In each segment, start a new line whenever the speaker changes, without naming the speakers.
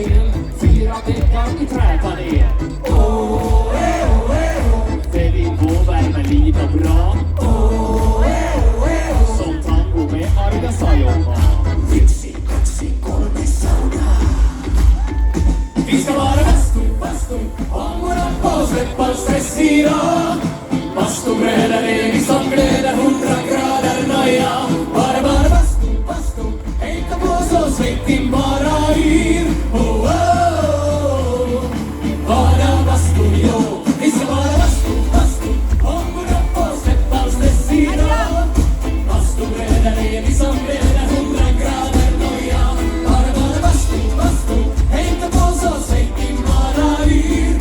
till 4 veckor i träpanel. Det vi får värma lite bra. Som tango med arga sajoma. Vixi, kaxi, kolme, sauna. Vi ska vara bastu, ångorna på, släpp all stress idag. Bastubrädar är vi som glöder 100 grader nöja. Bara bastu, hejta på så släpp in bara yr. Bara bastu, jo. Vi ska vara bastu, ångorna på, släpp all stress idag. Bastubrädar är vi som glöder 100 grader nöja. Bara bastu, hejta på så släpp in bara yr.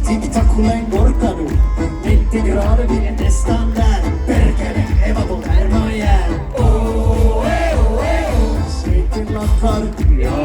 Tick-tack-koläng borta då. 90 grader, vi är nästan där. Perkele, Eva på värma igen. Sviten lackar, ja.